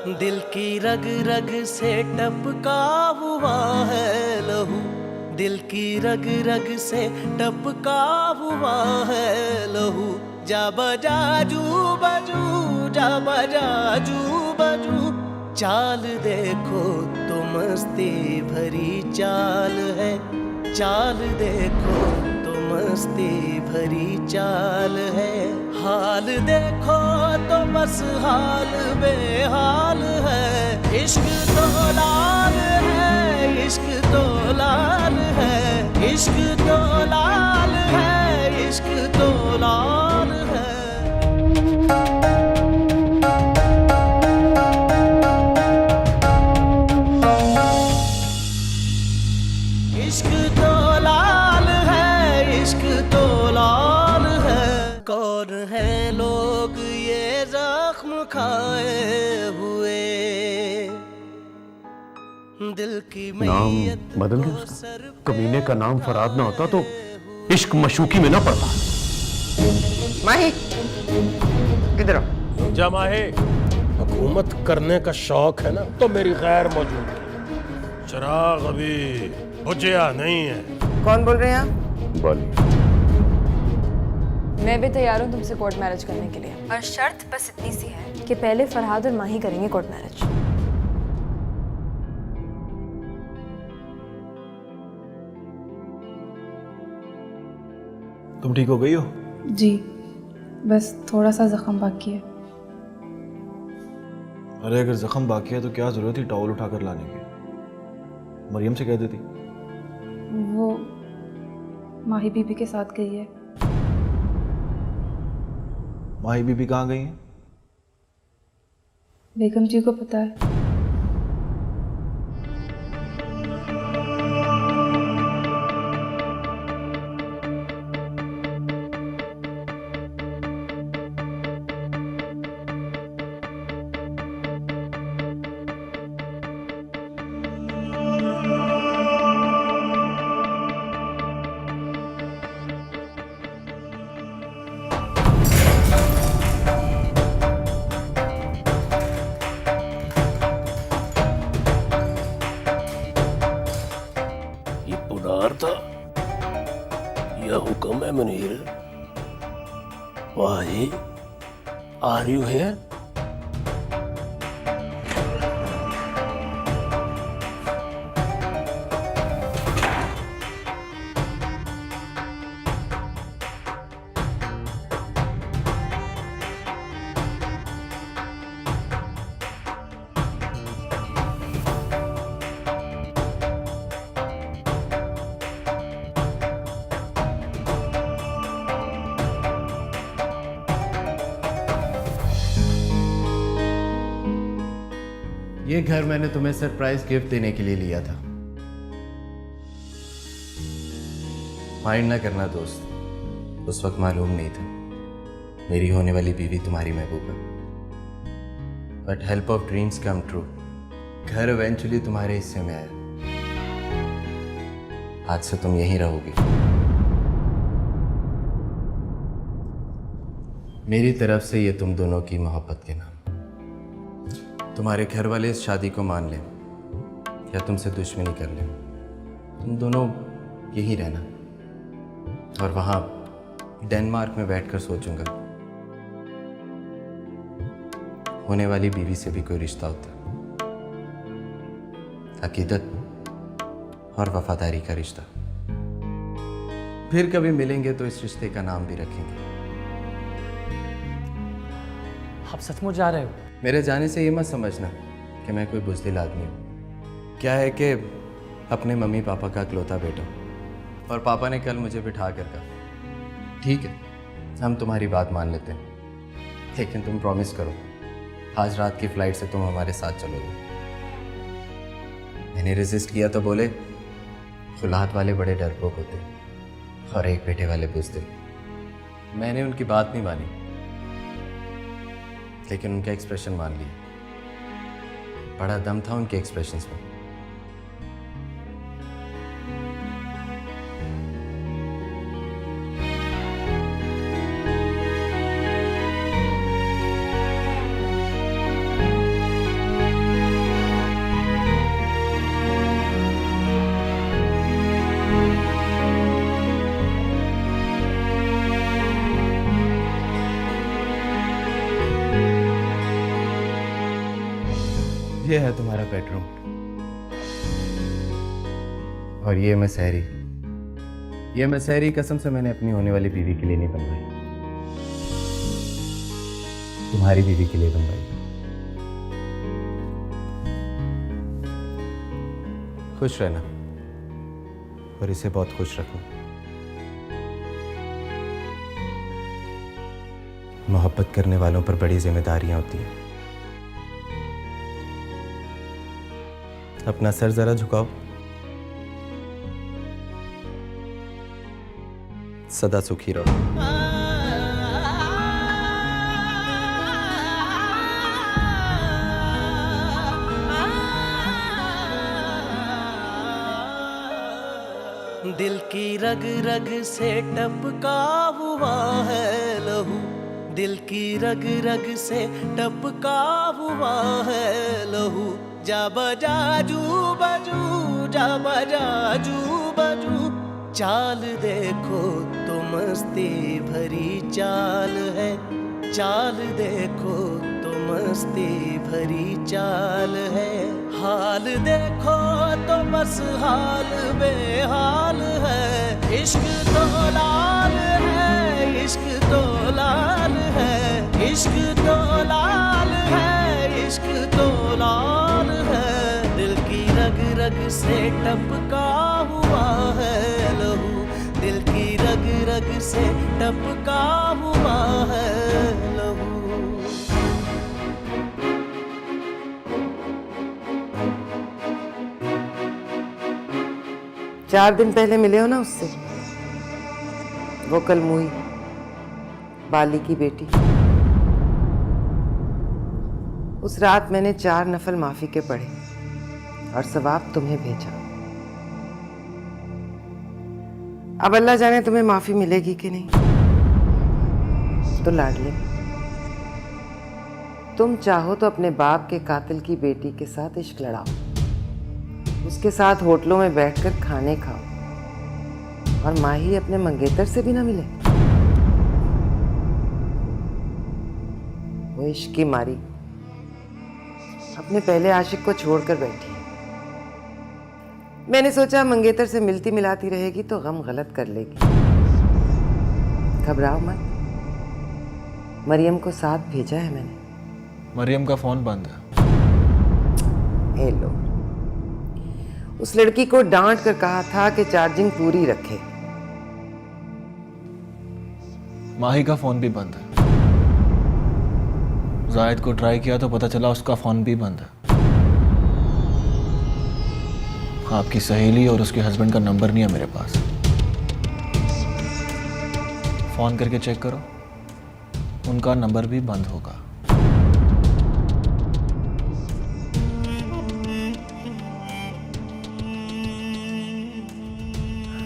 दिल की रग रग से टपका हुआ है लहू, दिल की रग रग से टपका हुआ है लहू। जा बजा जू बजू, जा बजा जू बजू, चाल देखो तो मस्ती भरी चाल है, चाल देखो तो मस्ती भरी चाल है। हाल देखो तो बस हाल बेहाल है, इश्क तो लाल है, इश्क तो लाल है, इश्क तो लाल है, इश्क तो लाल है। इश्क तो लाल है, इश्क तो लाल है। कौन है लोग ये जख्म खाए हुए, दिल की नाम मैयत बदल गया को उसका। सर पे कमीने का नाम फराद ना होता तो इश्क मशूकी में ना पड़ता। माही इधर आओ। जा माहे, हुकूमत करने का शौक है ना तो मेरी गैर मौजूदगी। चिराग अभी बुझिया नहीं है। कौन बोल रहे हैं आप? बोलिए। मैं भी तैयार हूँ तुमसे कोर्ट मैरिज करने के लिए, और शर्त बस इतनी सी है कि पहले फरहाद और माही करेंगे कोर्ट मैरिज। तुम ठीक हो गई हो? जी, बस थोड़ा सा जख्म बाकी है। अरे अगर जख्म बाकी है तो क्या जरूरत थी टॉवल उठाकर लाने की? मरियम से कह देती। वो माही बीबी के साथ गई है। माही बीबी कहाँ गई हैं? बेगम जी को पता है। ये पुनार था या हुक्म है मुनीर? वाही आर यू हियर? ये घर मैंने तुम्हें सरप्राइज गिफ्ट देने के लिए लिया था। माइंड ना करना दोस्त, उस वक्त मालूम नहीं था मेरी होने वाली बीवी तुम्हारी महबूबा। But help of dreams come true, घर इवेंचुअली तुम्हारे हिस्से में आया। आज से तुम यहीं रहोगी। मेरी तरफ से ये तुम दोनों की मोहब्बत के नाम। तुम्हारे घर वाले इस शादी को मान लें या तुमसे दुश्मनी कर लें, तुम दोनों यहीं रहना, और वहां डेनमार्क में बैठकर सोचूंगा होने वाली बीवी से भी कोई रिश्ता होता, अकीदत और वफादारी का रिश्ता। फिर कभी मिलेंगे तो इस रिश्ते का नाम भी रखेंगे। आप सचमुच जा रहे हो? मेरे जाने से ये मत समझना कि मैं कोई बुज़दिल आदमी हूँ। क्या है कि अपने मम्मी पापा का इकलौता बेटा हूँ, और पापा ने कल मुझे बिठा कर कहा, ठीक है हम तुम्हारी बात मान लेते हैं, लेकिन तुम प्रॉमिस करो आज रात की फ़्लाइट से तुम हमारे साथ चलोगे। मैंने रेजिस्ट किया तो बोले खुलाहत वाले बड़े डरपोक होते हैं और एक बेटे वाले बुज़दिल। मैंने उनकी बात नहीं मानी, लेकिन उनका एक्सप्रेशन मान लिया। बड़ा दम था उनके एक्सप्रेशंस में। ये है तुम्हारा बेडरूम और ये मसहरी कसम से मैंने अपनी होने वाली बीवी के लिए नहीं बनवाई, तुम्हारी बीवी के लिए बनवाई। खुश रहना और इसे बहुत खुश रखना। मोहब्बत करने वालों पर बड़ी जिम्मेदारियां होती हैं। अपना सर जरा झुकाओ। सदा सुखी रहो। दिल की रग रग से टपका हुआ है लहू, दिल की रग रग से टपका हुआ है लहू। जा बजा जू बजू, जा बजा जू बजू, चाल देखो तो मस्ती भरी चाल है, चाल देखो तो मस्ती भरी चाल है। हाल देखो तो बस हाल बेहाल है, इश्क तो लाल है, इश्क तो लाल है, इश्क तो लाल है, इश्क तो लाल है। दिल की रग रग से टपका हुआ है लहू, दिल की रग रग से टपका हुआ है लहू। 4 दिन पहले मिले हो ना उससे, वो कल मुई बाली की बेटी। उस रात मैंने 4 नफल माफी के पढ़े और सवाब तुम्हें भेजा। अब अल्लाह जाने तुम्हें माफी मिलेगी कि नहीं। तो लाडले, तुम चाहो तो अपने बाप के कातिल की बेटी के साथ इश्क लड़ाओ, उसके साथ होटलों में बैठकर खाने खाओ और माही अपने मंगेतर से भी ना मिले। वो इश्क की मारी अपने पहले आशिक को छोड़कर बैठी है। मैंने सोचा मंगेतर से मिलती मिलाती रहेगी तो गम गलत कर लेगी। घबराओ मत, मरियम को साथ भेजा है मैंने। मरियम का फोन बंद है। ए लो, उस लड़की को डांट कर कहा था कि चार्जिंग पूरी रखे। माही का फोन भी बंद है। जायद को ट्राई किया तो पता चला उसका फोन भी बंद है। आपकी सहेली और उसके हस्बैंड का नंबर नहीं है मेरे पास। फोन करके चेक करो, उनका नंबर भी बंद होगा।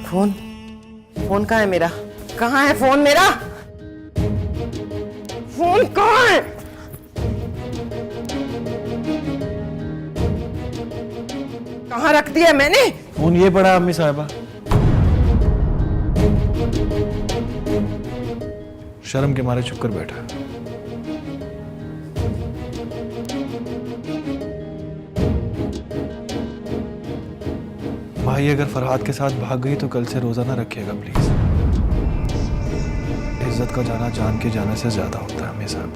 फोन कहाँ है मेरा? कहाँ है फोन मेरा? फोन कहाँ है? कहाँ रख दिया मैंने? फोन ये पड़ा अम्मी साहिबा। शर्म के मारे चुप कर बैठा। भाई अगर फरहाद के साथ भाग गई तो कल से रोजा ना रखिएगा प्लीज। इज्जत का जाना जान के जाने से ज्यादा होता है अम्मी साहब।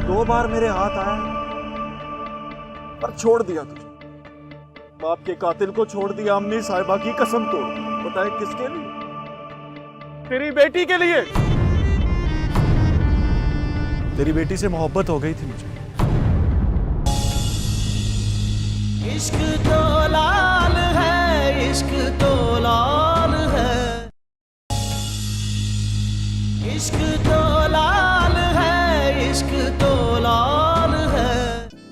दो बार मेरे हाथ आया पर छोड़ दिया तुझे। बाप के कातिल को छोड़ दिया, अम्मी साहिबा की कसम तोड़ दी। बताए किसके लिए? तेरी बेटी के लिए। तेरी बेटी से मोहब्बत हो गई थी मुझे। इश्क तो लाल है, इश्क तो लाल है, इश्क तो लाल है, इश्क तो लाल है।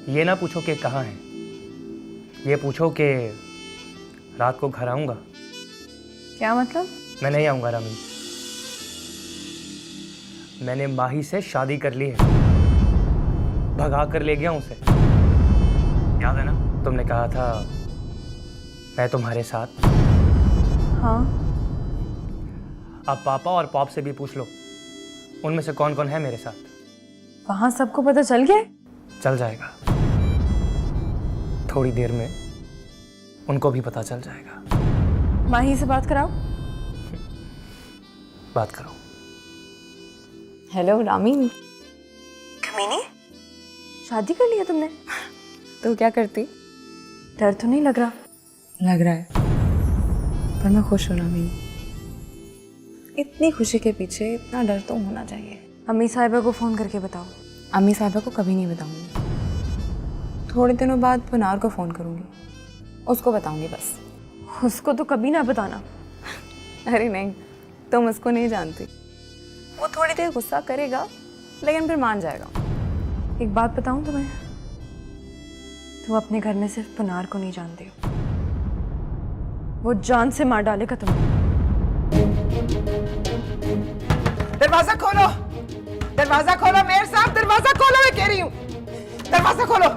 ये ना पूछो कि कहाँ है, ये पूछो कि रात को घर आऊँगा। क्या मतलब? मैं नहीं आऊँगा रमी। मैंने माही से शादी कर ली है, भगा कर ले गया उसे। याद है ना, तुमने कहा था मैं तुम्हारे साथ। हाँ। अब पापा और पॉप से भी पूछ लो, उनमें से कौन कौन है मेरे साथ। वहां सबको पता चल गया है? चल जाएगा, थोड़ी देर में उनको भी पता चल जाएगा। माही से बात कराओ। बात करो। हेलो रामी, कमीनी, शादी कर लिया तुमने? तो क्या करती? डर तो नहीं लग रहा? लग रहा है, पर मैं खुश हूँ रामी। इतनी खुशी के पीछे इतना डर तो होना चाहिए। अम्मी साहिबा को फोन करके बताओ। अम्मी साहिबा को कभी नहीं बताऊंगी, थोड़े दिनों बाद पुनार को फ़ोन करूंगी, उसको बताऊंगी बस। उसको तो कभी ना बताना। अरे नहीं, तुम उसको नहीं जानती। वो थोड़ी देर गुस्सा करेगा लेकिन फिर मान जाएगा। एक बात बताऊं तुम्हें, तुम अपने घर में सिर्फ पुनार को नहीं जानते हो, वो जान से मार डालेगा तुम्हें। दरवाजा खोलो, दरवाजा खोलो मेयर साहब, दरवाजा खोलो, मैं कह रही हूँ दरवाजा खोलो।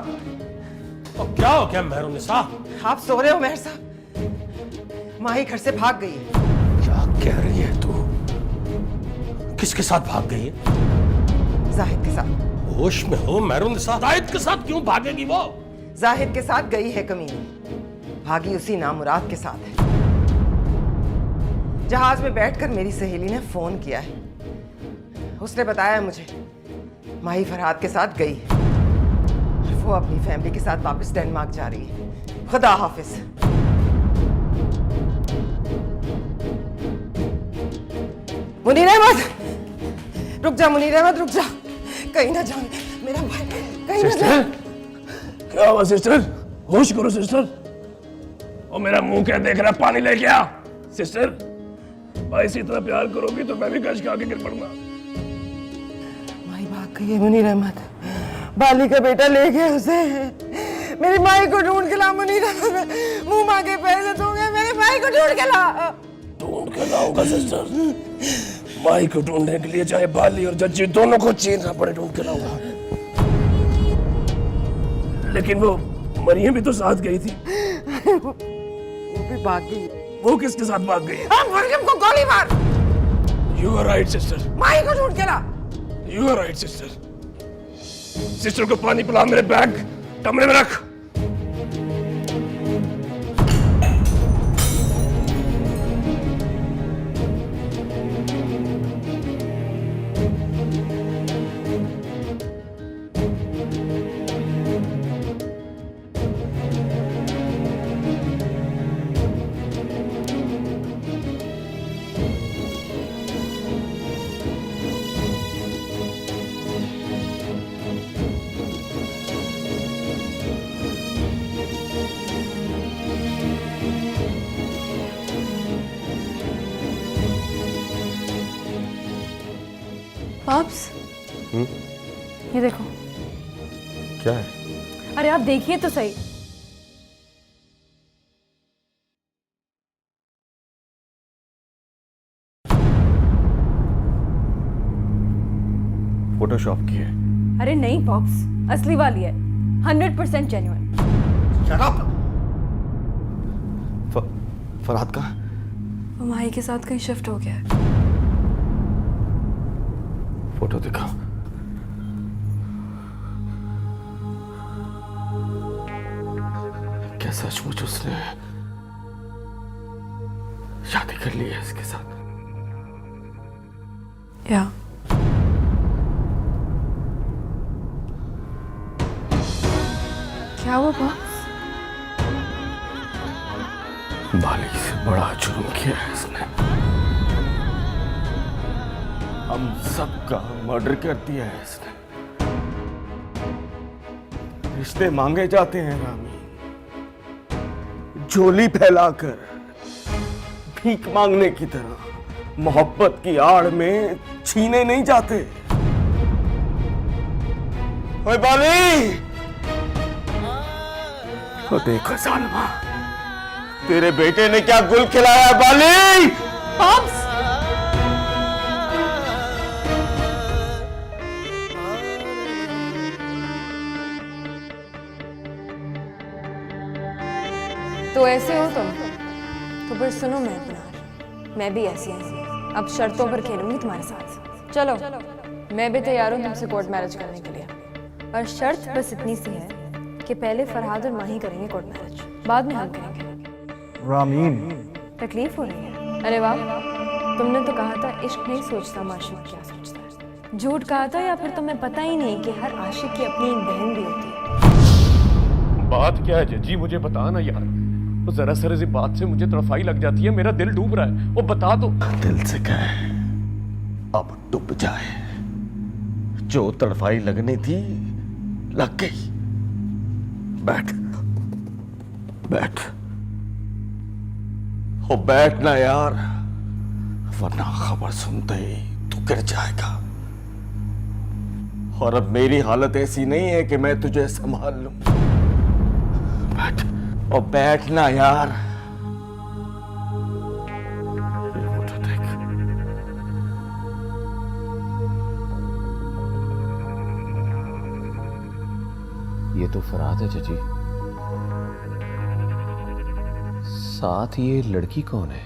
तो क्या हो गया मेहरुन्निसा? आप सो रहे हो मेयर साहब? माही घर से भाग गई है। क्या कह रही है तू? किसके साथ भाग गई है? जाहिद के साथ। होश में हो मेहरुन्निसा? जाहिद के साथ क्यों भागेगी वो? जाहिद के साथ गई है कमीनी, भागी उसी नामुराद के साथ है। जहाज में बैठकर मेरी सहेली ने फोन किया है, उसने बताया मुझे माही फरहाद के साथ गई है, वो अपनी फैमिली के साथ वापस डेनमार्क जा रही है। खुदा हाफिज। मुनीर अहमद, रुक जा मुनीर अहमद, रुक जा, कहीं ना जान मेरा भाई, कहीं ना जान। क्या हुआ सिस्टर? होश करो सिस्टर। और मेरा मुंह क्या देख रहा है? पानी लेके आ। सिस्टर, भाई से इतना प्यार करोगी तो मैं भी गश खा के गिर पड़ूंगा। माई भाग गई है मुनीर अहमद, बाली का बेटा ले गया उसे। मेरी माई को ढूंढ के ला मुनीर अहमद, मुंह मांगे पैसे दूंगे, मेरे भाई को ढूंढ के ला। ढूंढ के लाऊंगा सिस्टर, माई को ढूंढने के लिए चाहे बाली और जज्जी दोनों को चीरना पड़े, ढूंढ के लाऊंगा। लेकिन वो मरियम भी तो साथ गई थी। वो भी भाग गई। वो किसके साथ भाग गई? हाँ, मरियम को गोली मार। You are right सिस्टर, माई को ढूंढ के ला। You are right sister. Sister को पानी पिला, मेरे बैग कमरे में रख। पॉप्स, ये देखो। क्या है? अरे आप देखिए तो सही। फोटोशॉप की है? अरे नहीं पॉप्स, असली वाली है, 100% जेन्युइन। फरहाद का? वो माही के साथ कहीं शिफ्ट हो गया है। फोटो दिखा। क्या सचमुच उसने शादी कर ली है इसके साथ? या क्या हुआ पॉप्स? बाली से बड़ा जुर्म किया है इसने, हम सबका मर्डर कर दिया है इसने। रिश्ते मांगे जाते हैं रामी, झोली फैलाकर भीख मांगने की तरह। मोहब्बत की आड़ में छीने नहीं जाते। ओए बाली, तो देखो सालमा, तेरे बेटे ने क्या गुल खिलाया बाली। पॉप्स, तो ऐसे हो तुम, तो फिर सुनो मैं पुनार, मैं भी ऐसी हूँ। अब शर्तों पर खेलूंगी तुम्हारे साथ। चलो, मैं भी तैयार हूँ तुमसे कोर्ट मैरिज करने के लिए, और शर्त बस इतनी सी है कि पहले फरहाद और माही करेंगे कोर्ट मैरिज, बाद में हम करेंगे। रामीन, तकलीफ हो रही है? अरे वाह, तुमने तो कहा था इश्क नहीं सोचता माशूक क्या सोचता है। झूठ कहा था या फिर तुम्हें पता ही नहीं कि हर आशिक की अपनी एक बहन भी होती है? बात क्या है जजी, मुझे बता ना यार। वो जरा सर सी बात से मुझे तड़फाई लग जाती है, मेरा दिल डूब रहा है, वो बता दो। दिल से कहे अब डूब जाए, जो तड़फाई लगनी थी लग गई। बैठ बैठ, हो बैठ ना यार, वरना खबर सुनते ही तू गिर जाएगा। और अब मेरी हालत ऐसी नहीं है कि मैं तुझे संभाल लूं। बैठ, और बैठ ना यार। ये फोटो देख, ये तो फरहाद है जजी। साथ ये लड़की कौन है?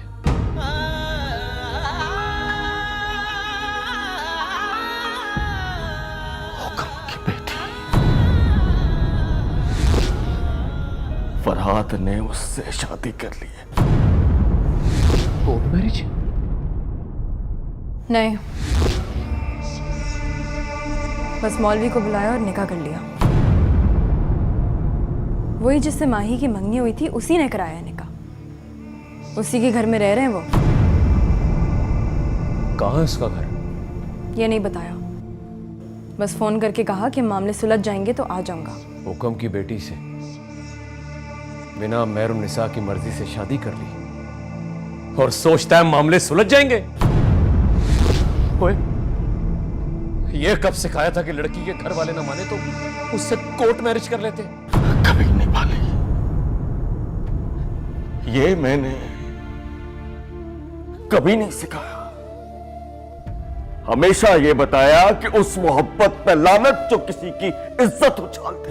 हुक्म की बेटी। फरहाद ने उससे शादी कर ली है। Court marriage? नहीं, बस मौलवी को बुलाया और निकाह कर लिया। वही जिससे माही की मंगनी हुई थी, उसी ने कराया निकाह। उसी के घर में रह रहे हैं वो। कहाँ है उसका घर? ये नहीं बताया, बस फोन करके कहा कि मामले सुलझ जाएंगे तो आ जाऊंगा। हुक्म की बेटी से बिना महरुम निसा की मर्जी से शादी कर ली और सोचता है मामले सुलझ जाएंगे। ओए, ये कब सिखाया था कि लड़की के घर वाले ना माने तो उससे कोर्ट मैरिज कर लेते? कभी नहीं पाली। ये मैंने कभी नहीं सिखाया। हमेशा ये बताया कि उस मोहब्बत पे लानत जो किसी की इज्जत उछालते।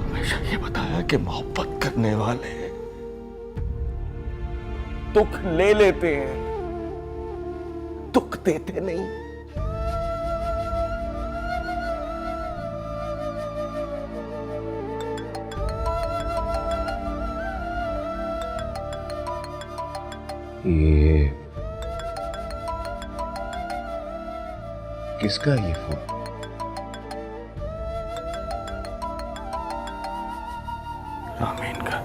हमेशा ये बताया कि मोहब्बत करने वाले दुख ले लेते हैं, दुख देते नहीं। ये किसका ये फोन? रामीन का।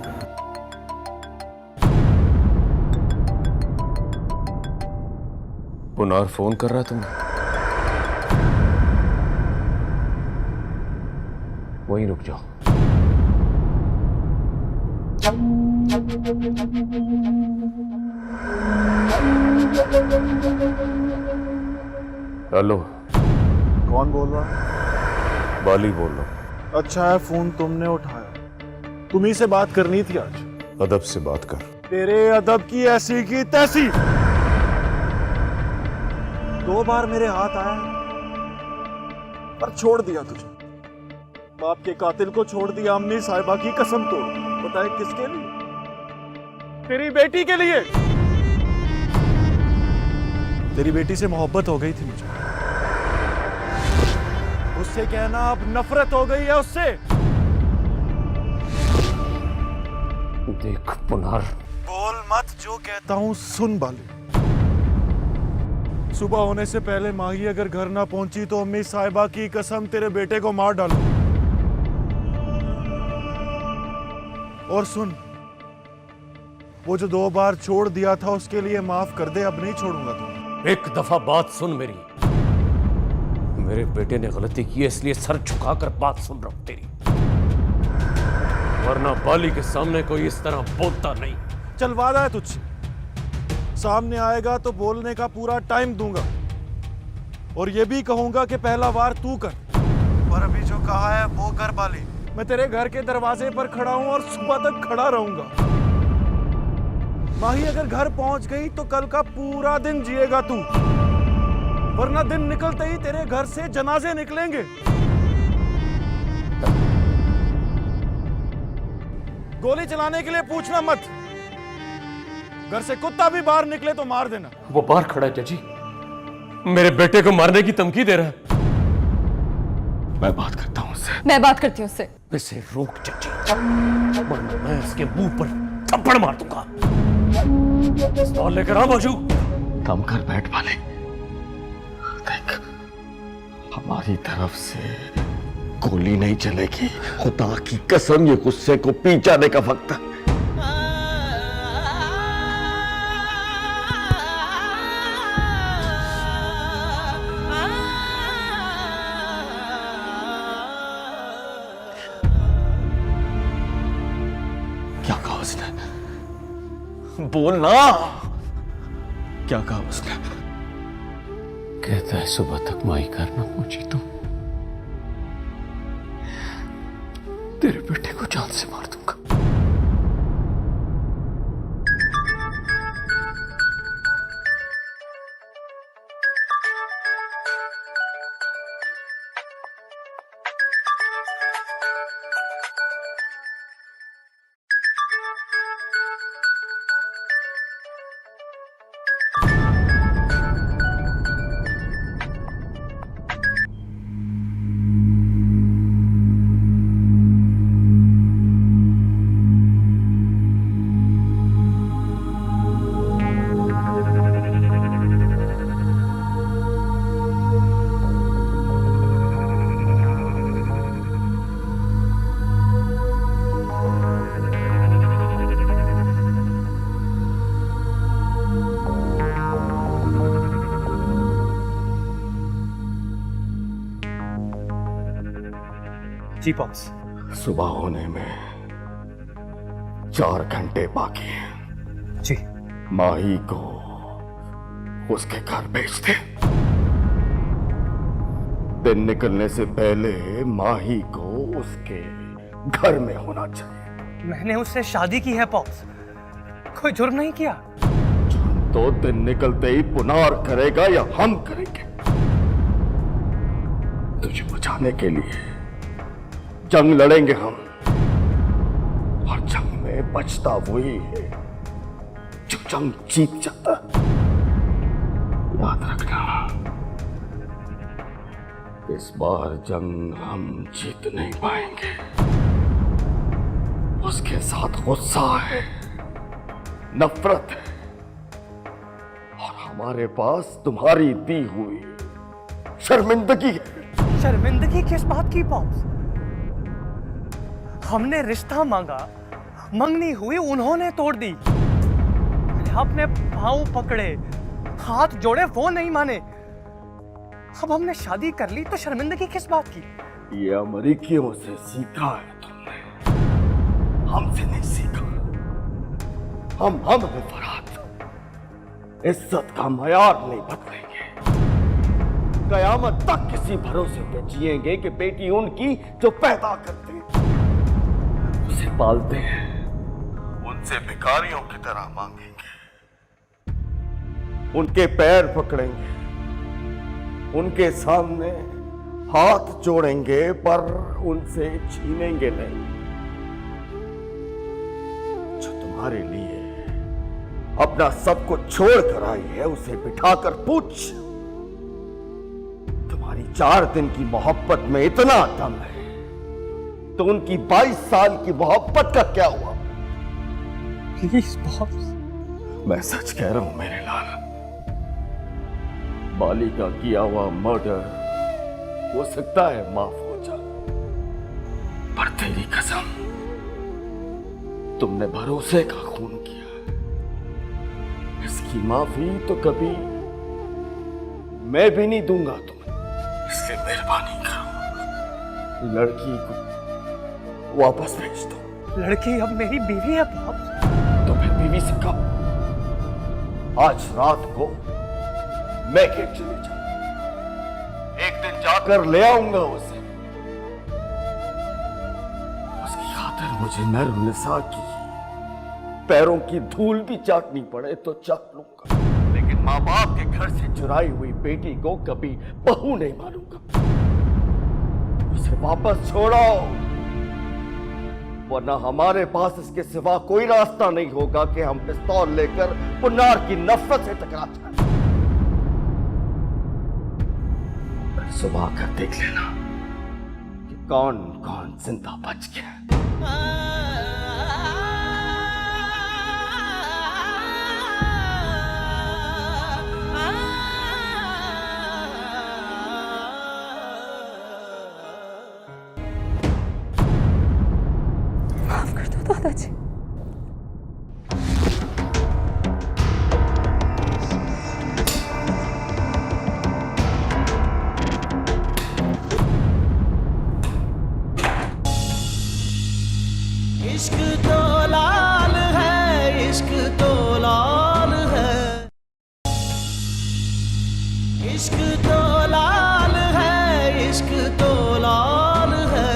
पुनार फोन कर रहा तुम्हें? वहीं रुक जाओ। हेलो, कौन बोल रहा है? बाली बोल रहा हूं। अच्छा है फोन तुमने उठाया, तुम्ही से बात करनी थी आज। अदब से बात कर। तेरे अदब की ऐसी की तैसी। 2 बार मेरे हाथ आया पर छोड़ दिया तुझे। बाप के कातिल को छोड़ दिया, अम्मी साहिबा की कसम तोड़ दी। बताए किसके लिए? तेरी बेटी के लिए। तेरी बेटी से मोहब्बत हो गई थी मुझे, उससे कहना अब नफरत हो गई है उससे। देख पुनार, बोल मत, जो कहता हूं सुन बाली। सुबह होने से पहले माही अगर घर ना पहुंची तो अम्मी साहिबा की कसम तेरे बेटे को मार डालू। और सुन, वो जो 2 बार छोड़ दिया था उसके लिए माफ कर दे, अब नहीं छोड़ूंगा तुझे। एक दफा बात सुन मेरी। मेरे बेटे ने गलती की है इसलिए सर झुकाकर बात सुन रहा हूं तेरी, वरना बाली के सामने कोई इस तरह बोलता नहीं। चल वादा है तुझसे, सामने आएगा तो बोलने का पूरा टाइम दूंगा और ये भी कहूंगा कि पहला वार तू कर। पर अभी जो कहा है वो कर बाली। मैं तेरे घर के दरवाजे पर खड़ा हूं और सुबह तक खड़ा रहूंगा। माही अगर घर पहुंच गई तो कल का पूरा दिन जिएगा तू, वरना दिन निकलते ही तेरे घर से जनाजे निकलेंगे। गोली चलाने के लिए पूछना मत। घर से कुत्ता भी बाहर निकले तो मार देना। वो बाहर खड़ा है जजी, मेरे बेटे को मारने की धमकी दे रहा है। मैं बात करता हूं उससे। मैं बात करती हूँ उससे। इसे रोक जजी, वरना मैं इसके मुंह पर थप्पड़ मार दूंगा। पिस्तौल लेकर आ बाजू। कम कर बैठ वाले। देख, हमारी तरफ से गोली नहीं चलेगी। खुदा की कसम, ये गुस्से को पी जाने का वक्त है। क्या कहा उसने? बोलना। क्या कहा उसने? कहता है सुबह तक माई करना पहुंची तो तेरे बेटे को जान से मार दूंगा। जी बॉस। सुबह होने में 4 घंटे बाकी हैं। जी। माही को उसके घर भेज दे। दिन निकलने से पहले माही को उसके घर में होना चाहिए। मैंने उससे शादी की है बॉस, कोई जुर्म नहीं किया। तो दिन निकलते ही पुनार करेगा या हम करेंगे? तुझे बचाने के लिए जंग लड़ेंगे हम, और जंग में बचता वही है जो जंग जीत जाता। याद रखना, इस बार जंग हम जीत नहीं पाएंगे। उसके साथ गुस्सा है, नफरत है, और हमारे पास तुम्हारी दी हुई शर्मिंदगी है। शर्मिंदगी किस बात की बॉस? हमने रिश्ता मांगा, मंगनी हुई, उन्होंने तोड़ दी। आपने पांव पकड़े, हाथ जोड़े, वो नहीं माने। अब हमने शादी कर ली तो शर्मिंदगी किस बात की? ये अमेरिकियों से सीखा है तुमने, हमसे नहीं सीखा। हम हैं फरहाद, इज्जत का मयार नहीं बदलेंगे। कयामत तक किसी भरोसे पे जिएंगे कि बेटी उनकी जो पैदा करते हैं, उसे पालते हैं, उनसे भिखारियों की तरह मांगेंगे, उनके पैर पकड़ेंगे, उनके सामने हाथ जोड़ेंगे, पर उनसे छीनेंगे नहीं। जो तुम्हारे लिए अपना सब कुछ छोड़ कर आई है, उसे बिठाकर पूछ, तुम्हारी 4 दिन की मोहब्बत में इतना दम है तो उनकी 22 साल की मोहब्बत का क्या हुआ? Please boss. मैं सच कह रहा हूं मेरे लाल, बाली का किया हुआ मर्डर हो सकता है माफ हो जाए, पर तेरी कसम, तुमने भरोसे का खून किया। इसकी माफी तो कभी मैं भी नहीं दूंगा तुम्हें। इसलिए मेहरबानी करो, लड़की को वापस भेज दो। लड़की अब मेरी बीवी है बॉस। तो फिर बीवी से कब? आज रात को मैं खेत चले जाऊं, एक दिन जाकर ले आऊंगा उसे। उसकी खातिर मुझे नर-ओ-निसा की पैरों की धूल भी चाटनी पड़े तो चाट लूंगा, लेकिन माँ बाप के घर से चुराई हुई बेटी को कभी बहू नहीं मानूंगा। उसे वापस छोड़ो, वरना हमारे पास इसके सिवा कोई रास्ता नहीं होगा कि हम पिस्तौल लेकर पुन्नार की नफरत से टकरा जाएं। कल सुबह कर देख लेना कि कौन कौन जिंदा बच गया। माफ कर दो दादाजी। इश्क तो लाल है, इश्क तो लाल है, इश्क तो लाल है, इश्क तो लाल है।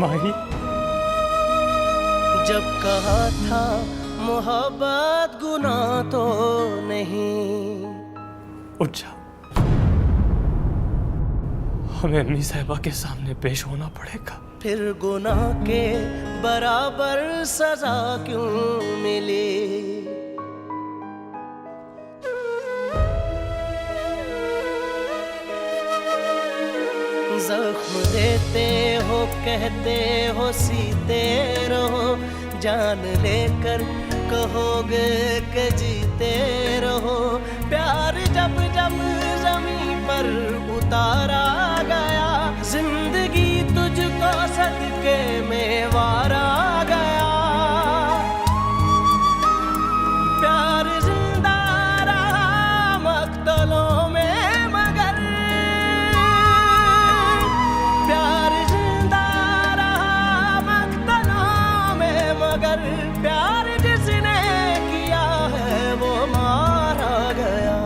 माही, जब कहा था मोहब्बत गुनाह तो नहीं, उठ जा। हमें अम्मी साहिबा के सामने पेश होना पड़ेगा। फिर गुनाह के बराबर सजा क्यों मिली? जख्म देते हो, कहते हो सीते रहो, जान लेकर कहोगे कि जीते रहो। प्यार जब जब जमीन पर उतारा गया, जिंदगी तुझको सदके में वारा गया। प्यार जिंदा रहा मक्तलों में, मगर प्यार जिंदा रहा मक्तलों में, मगर प्यार जिसने किया है वो मारा गया।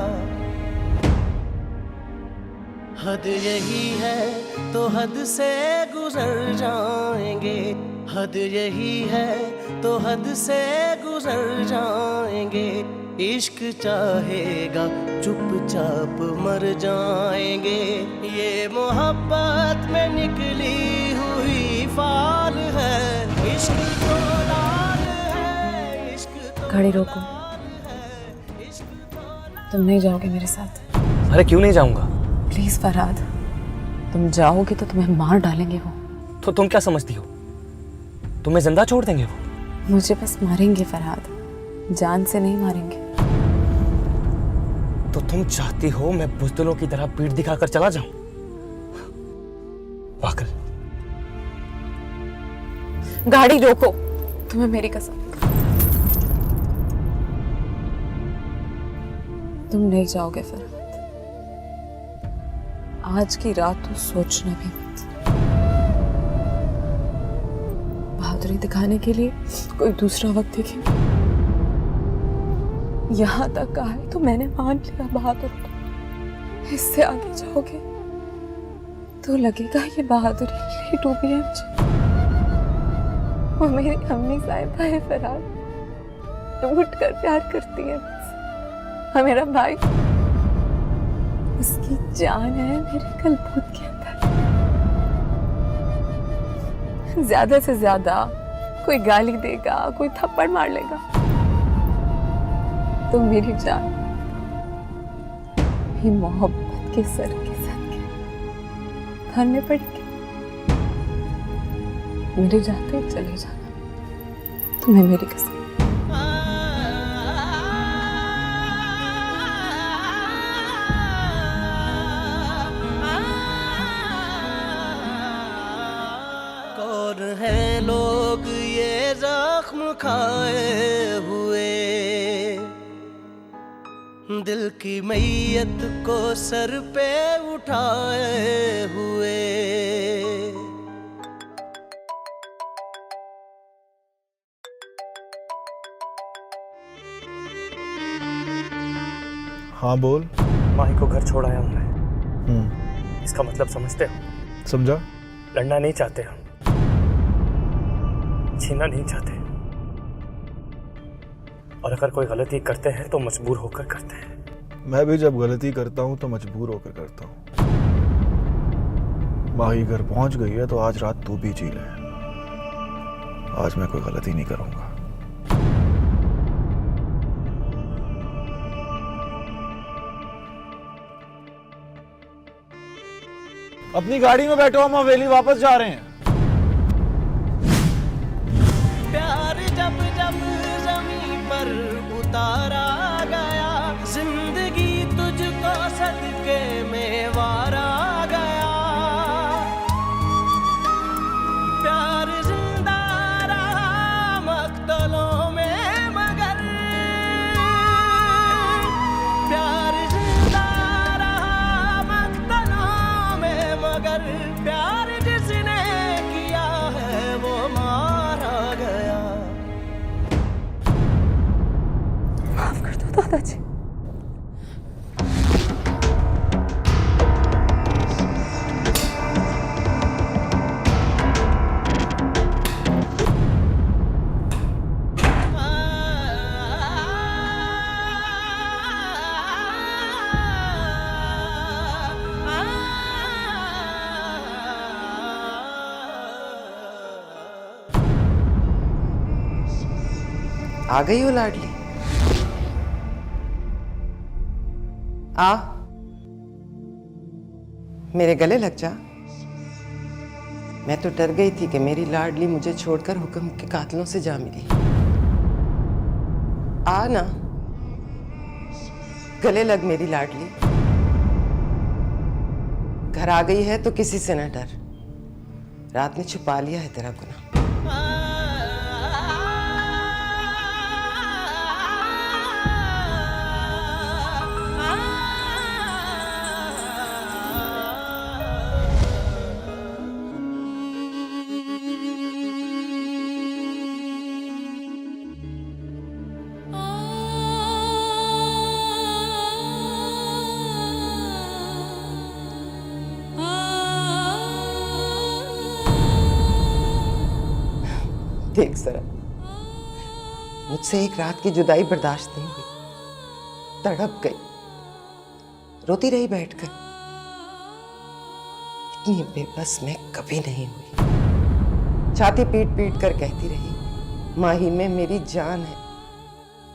हद यही है तो हद से गुजर जाएंगे, हद यही है तो हद से गुजर जाएंगे। इश्क चाहेगा चुपचाप मर जाएंगे, ये मोहब्बत में निकली हुई फाल है। इश्क तो लाल है, इश्क तो गाड़ी रोको। तुम नहीं जाओगे मेरे साथ? अरे क्यों नहीं जाऊंगा? प्लीज फरहाद, तुम जाओगे तो तुम्हें मार डालेंगे वो। तो तुम क्या समझती हो, तुम्हें जिंदा छोड़ देंगे वो? मुझे बस मारेंगे फरहाद, जान से नहीं मारेंगे। तो तुम चाहती हो मैं बुज़दिलों की तरह पीठ दिखाकर चला जाऊं? पागल। गाड़ी रोको, तुम्हें मेरी कसम। तुम नहीं जाओगे फरहाद। आज की रात तो सोचना भी मत। बहादुरी दिखाने के लिए कोई दूसरा वक्त देखेंगे। यहाँ तक आए तो मैंने मान लिया बहादुर को। इससे आगे जाओगे तो लगेगा ये बहादुरी ही डूबी है मुझे। वो मेरी अम्मी साहिबा है फरहाद, उठ कर प्यार करती है मुझसे। और मेरा भाई, उसकी जान है मेरे कलबूत के अंदर। ज्यादा से ज्यादा कोई गाली देगा, कोई थप्पड़ मार लेगा, तो मेरी जान ही मोहब्बत के सर के सदके धरने पड़ेगी। मेरे जाते ही चले जाना, तुम्हें मेरी कसम। दिल की मैयत को सर पे उठाए हुए। हाँ बोल। माही को घर छोड़ आया हूं मैं। इसका मतलब समझते हो? समझा। लड़ना नहीं चाहते हम, छीनना नहीं चाहते, और अगर कोई गलती करते हैं तो मजबूर होकर करते हैं। मैं भी जब गलती करता हूँ तो मजबूर होकर करता हूँ। माही घर पहुंच गई है तो आज रात तू भी जी ले। आज मैं कोई गलती नहीं करूंगा। अपनी गाड़ी में बैठो, हम हवेली वापस जा रहे हैं। प्यार जब जब जमीन पर उतारा गया, जिंदगी तुझको सदके में वारा गया। प्यार जिंदा रहा मक्तलों में मगर, प्यार जिंदा रहा मक्तलों में मगर, प्यार जिसने किया है वो मारा गया। माफ कर दो दादाजी। आ गई हो लाडली? आ, मेरे गले लग जा। मैं तो डर गई थी कि मेरी लाडली मुझे छोड़कर हुक्म के कातिलों से जा मिली। आ ना, गले लग मेरी लाडली। घर आ गई है तो किसी से न डर। रात में छुपा लिया है तेरा गुनाह। देख जरा, मुझसे एक रात की जुदाई बर्दाश्त नहीं हुई। तड़प गई, रोती रही बैठकर। इतनी बेबस मैं कभी नहीं हुई। छाती पीट पीट कर कहती रही, माही में मेरी जान है,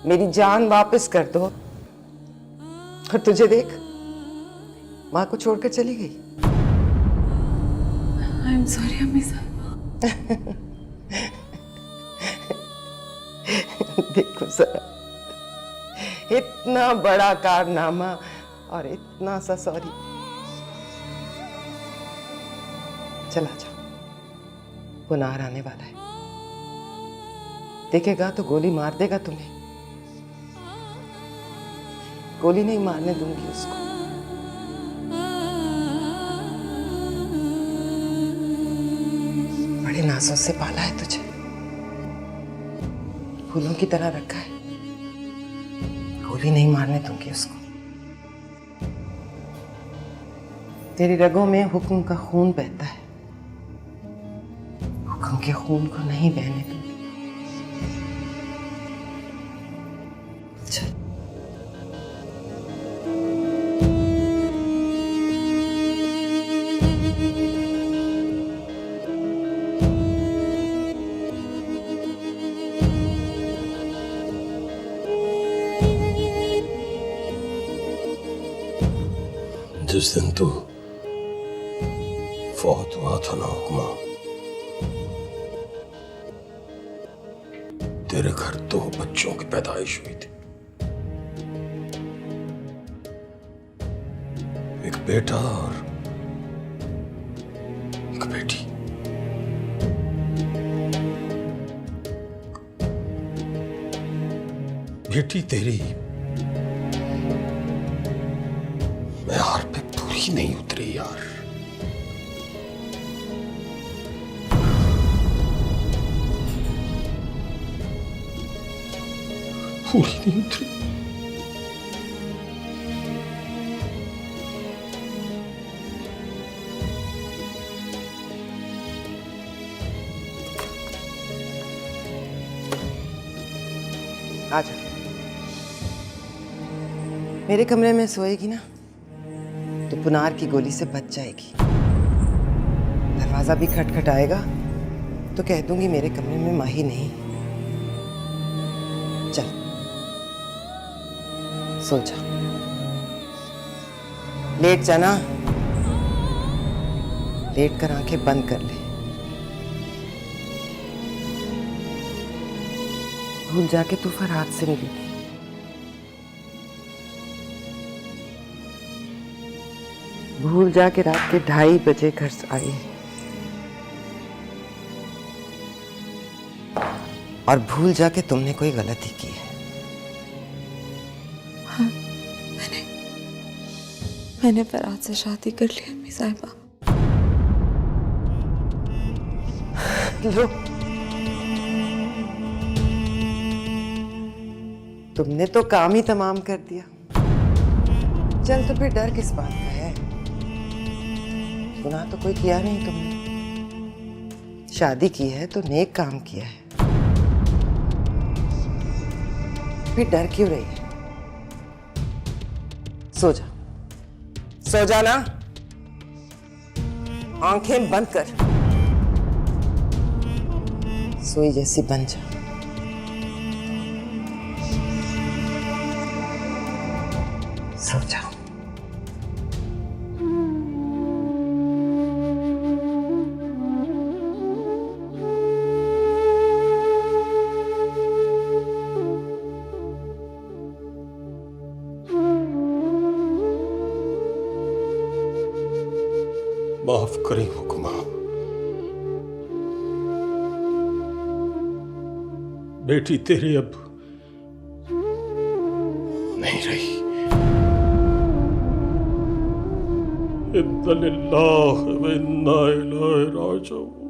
मेरी जान वापस कर दो। और तुझे देख, माँ को छोड़कर चली गई। आई एम सॉरी अम्मी साहब। देखो जरा, इतना बड़ा कारनामा और इतना सा सॉरी। चला जाओ, पुनार आने वाला है। देखेगा तो गोली मार देगा तुम्हें। गोली नहीं मारने दूंगी उसको। बड़े नाजों से पाला है तुझे, फूलों की तरह रखा है। गोली नहीं मारने दूंगी उसको। तेरी रगों में हुक्म का खून बहता है, हुक्म के खून को नहीं बहने दूंगी। चल। जिस दिन तू फौत हुआ था ना हुक्मा, तेरे घर 2 बच्चों की पैदाइश हुई थी। एक बेटा और एक बेटी। बेटी तेरी यार पे पूरी नहीं उतरी यार। पूरी नहीं उतरी। आजा। मेरे कमरे में सोएगी ना तो पुनार की गोली से बच जाएगी। दरवाजा भी खटखटाएगा तो कह दूंगी मेरे कमरे में माही नहीं। चल सो जा, लेट जाना, लेट कर आंखें बंद कर ले। भूल जाके तू फरहाद से मिली थी। भूल जाके रात के 2:30 बजे घर से आई और भूल जाके तुमने कोई गलती की है। हाँ, मैंने फरहाद से शादी कर ली अम्मी साहिबा। लो, तुमने तो काम ही तमाम कर दिया। चल तो फिर डर किस बात का है? गुनाह तो कोई किया नहीं तुमने। शादी की है तो नेक काम किया है, फिर डर क्यों रही है? सो जा, सो जा ना, आंखें बंद कर, सोई जैसी बन जा। सो जा। माफ करें हुक्मा, बेटी तेरी अब नहीं रही। इन्ना लिल्लाहि व इन्ना इलैहि राजिऊन।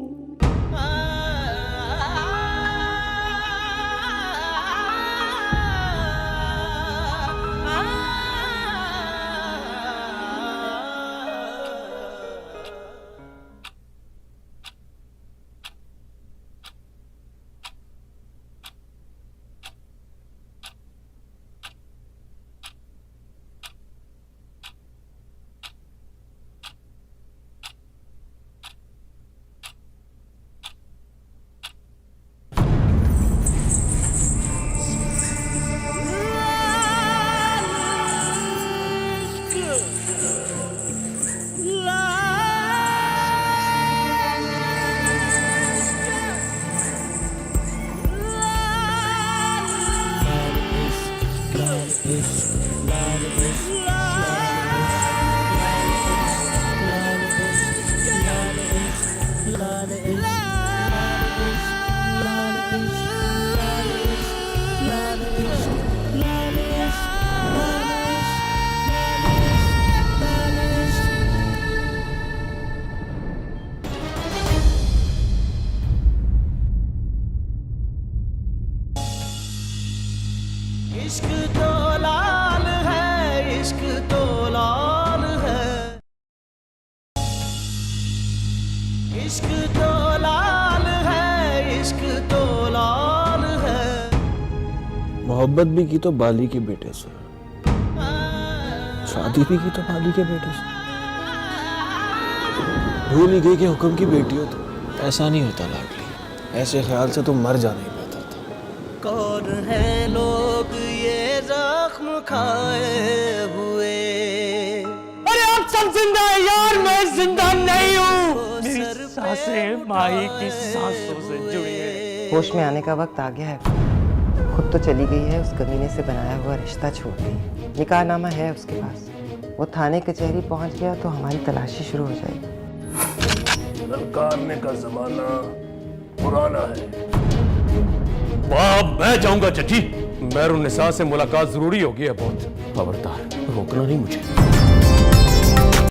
इश्क तो लाल है, इश्क तो लाल है, इश्क तो लाल है, इश्क तो लाल है। मोहब्बत भी की तो बाली के बेटे से, शादी भी की तो बाली के बेटे से। भूल ही गई कि हुक्म की बेटी हो तो ऐसा नहीं होता लाडली। ऐसे ख्याल से तो मर जाना ही बेहतर था। कौन है लोग ये जख्म खाए हुए? अरे आप सब जिंदा है यार, मैं जिंदा नहीं हूँ। मेरी सांसें माही की सांसों से जुड़ी है। होश में आने का वक्त आ गया है। खुद तो चली गई है, उस कमीने से बनाया हुआ रिश्ता छोड़ गई। निकाहनामा है उसके पास। वो थाने कचहरी पहुंच गया तो हमारी तलाशी शुरू हो जाएगी। ललकारने का जमाना पुराना है। वाह, मैं जाऊंगा चिट्ठी। मेहरुन्निसा से मुलाकात जरूरी होगी है बहुत। खबरदार, रोकना नहीं मुझे।